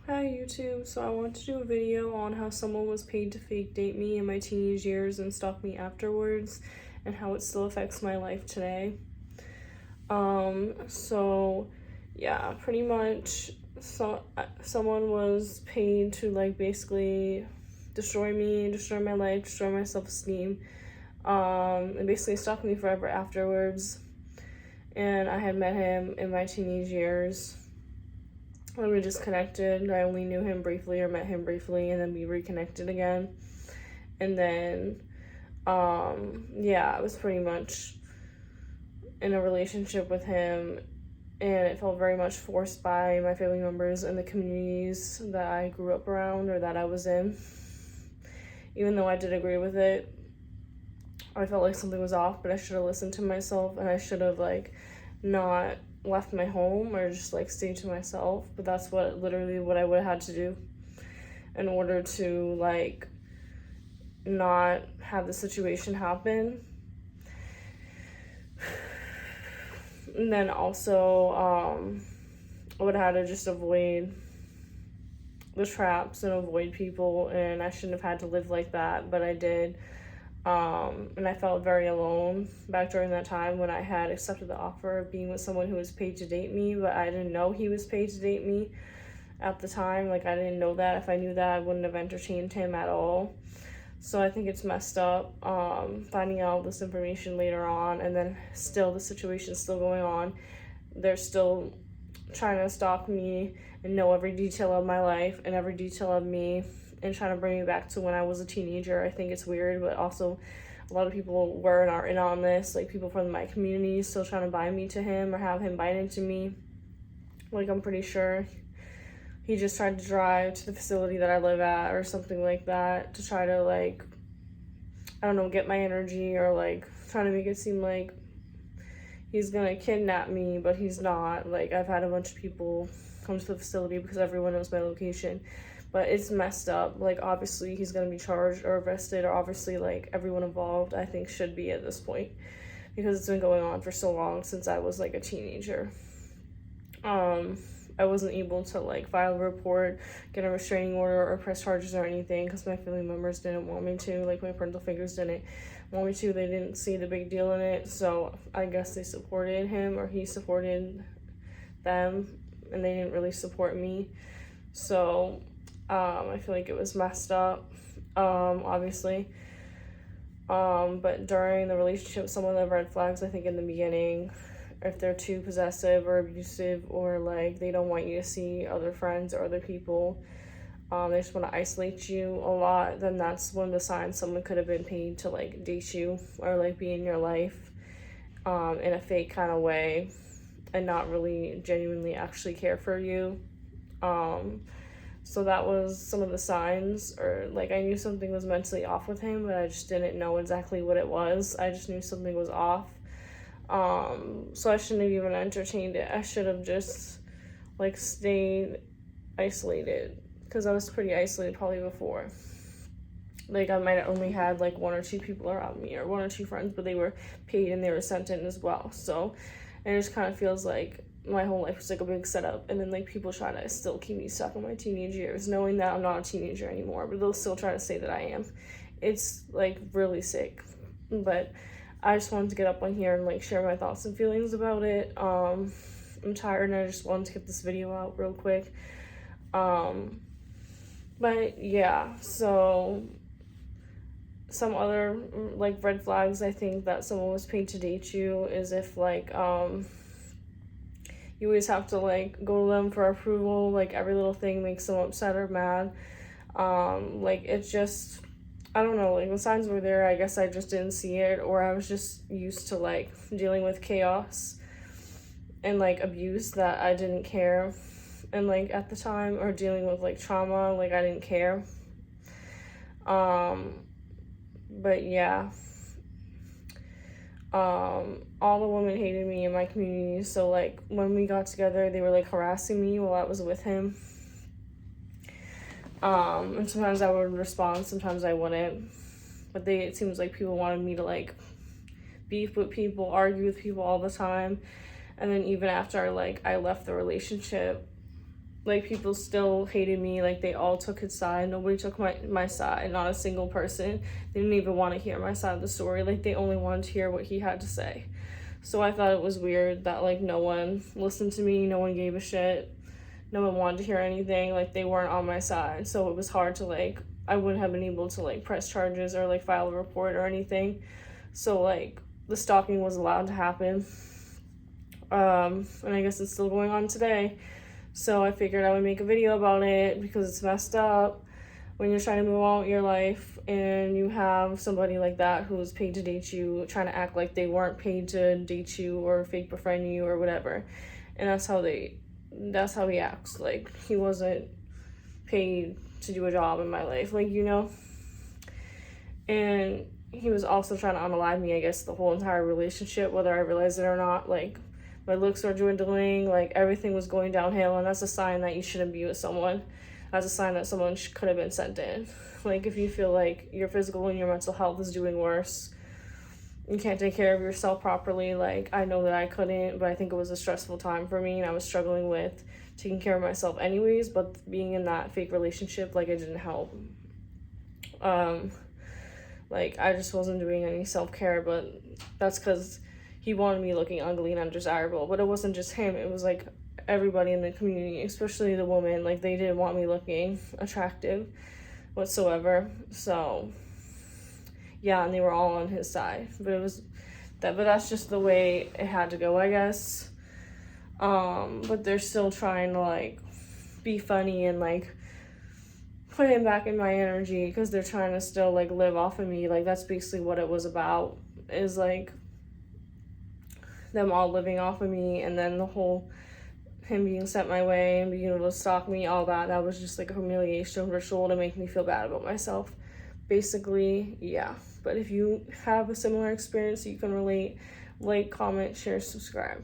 Hi YouTube, so I want to do a video on how someone was paid to fake date me in my teenage years and stalk me afterwards and how it still affects my life today. So yeah, pretty much someone was paid to like basically destroy me, destroy my life, destroy my self-esteem, and basically stalk me forever afterwards. And I had met him in my teenage years. When we just connected, I only knew him briefly or met him briefly, and then we reconnected again. And then, yeah, I was pretty much in a relationship with him, and it felt very much forced by my family members and the communities that I grew up around or that I was in. Even though I did agree with it, I felt like something was off, but I should have listened to myself, and I should have, like, not left my home or just like stayed to myself. But that's literally what I would have had to do in order to like not have the situation happen. And then also I would have had to just avoid the traps and avoid people, and I shouldn't have had to live like that, but I did. And I felt very alone back during that time when I had accepted the offer of being with someone who was paid to date me, but I didn't know he was paid to date me at the time. Like, I didn't know that. If I knew that, I wouldn't have entertained him at all. So I think it's messed up, finding out this information later on, and then still the situation's still going on. They're still trying to stalk me and know every detail of my life and every detail of me, and trying to bring me back to when I was a teenager. I think it's weird, but also a lot of people were and are in on this, like people from my community still trying to bind me to him or have him bind into me. Like, I'm pretty sure he just tried to drive to the facility that I live at or something like that to try to, like, I don't know, get my energy, or like trying to make it seem like he's gonna kidnap me, but he's not. Like, I've had a bunch of people come to the facility because everyone knows my location. But it's messed up. Like, obviously he's gonna be charged or arrested, or obviously like everyone involved I think should be at this point, because it's been going on for so long, since I was like a teenager. I wasn't able to like file a report, get a restraining order, or press charges or anything because my family members didn't want me to. Like, my parental figures didn't want me to. They didn't see the big deal in it, so I guess they supported him, or he supported them, and they didn't really support me. So I feel like it was messed up, obviously. But during the relationship, some of the red flags, I think, in the beginning, if they're too possessive or abusive, or like they don't want you to see other friends or other people, they just want to isolate you a lot, then that's one of the signs someone could have been paid to like date you or like be in your life in a fake kind of way, and not really genuinely actually care for you. So that was some of the signs, or like I knew something was mentally off with him, but I just didn't know exactly what it was. I just knew something was off. So I shouldn't have even entertained it. I should have just like stayed isolated, because I was pretty isolated probably before. Like, I might have only had like one or two people around me, or one or two friends, but they were paid and they were sent in as well. So it just kind of feels like my whole life was like a big setup, and then like people try to still keep me stuck in my teenage years, knowing that I'm not a teenager anymore, but they'll still try to say that I am. It's like really sick. But I just wanted to get up on here and like share my thoughts and feelings about it. I'm tired, and I just wanted to get this video out real quick. But yeah, so some other like red flags, I think, that someone was paid to date you is if like you always have to like go to them for approval. Like, every little thing makes them upset or mad. Like, it's just, I don't know, like the signs were there. I guess I just didn't see it, or I was just used to like dealing with chaos and like abuse that I didn't care. And like at the time, or dealing with like trauma, like I didn't care. But yeah. All the women hated me in my community, so like when we got together, they were like harassing me while I was with him. And sometimes I would respond, sometimes I wouldn't. But it seems like people wanted me to like beef with people, argue with people all the time. And then even after I left the relationship, like people still hated me. Like they all took his side. Nobody took my side. Not a single person. They didn't even want to hear my side of the story. Like they only wanted to hear what he had to say. So I thought it was weird that like no one listened to me. No one gave a shit. No one wanted to hear anything. Like they weren't on my side. So it was hard to like, I wouldn't have been able to like press charges or like file a report or anything. So like the stalking was allowed to happen. And I guess it's still going on today. So I figured I would make a video about it because it's messed up when you're trying to move on with your life and you have somebody like that who's paid to date you, trying to act like they weren't paid to date you or fake befriend you or whatever. And that's how he acts. Like he wasn't paid to do a job in my life, like, you know. And he was also trying to unalive me, I guess, the whole entire relationship, whether I realized it or not. Like my looks were dwindling, like everything was going downhill, and that's a sign that you shouldn't be with someone. That's a sign that someone could have been sent in. Like if you feel like your physical and your mental health is doing worse, you can't take care of yourself properly. Like I know that I couldn't, but I think it was a stressful time for me, and I was struggling with taking care of myself anyways, but being in that fake relationship, like it didn't help. Like I just wasn't doing any self-care, but that's because he wanted me looking ugly and undesirable. But it wasn't just him, it was like everybody in the community, especially the women. Like they didn't want me looking attractive whatsoever. So yeah, and they were all on his side. But that's just the way it had to go, I guess. But they're still trying to like be funny and like put him back in my energy because they're trying to still like live off of me. Like that's basically what it was about, is like them all living off of me. And then the whole him being sent my way and being able to stalk me, all that was just like a humiliation ritual to make me feel bad about myself, basically. Yeah, but if you have a similar experience, you can relate, like, comment, share, subscribe.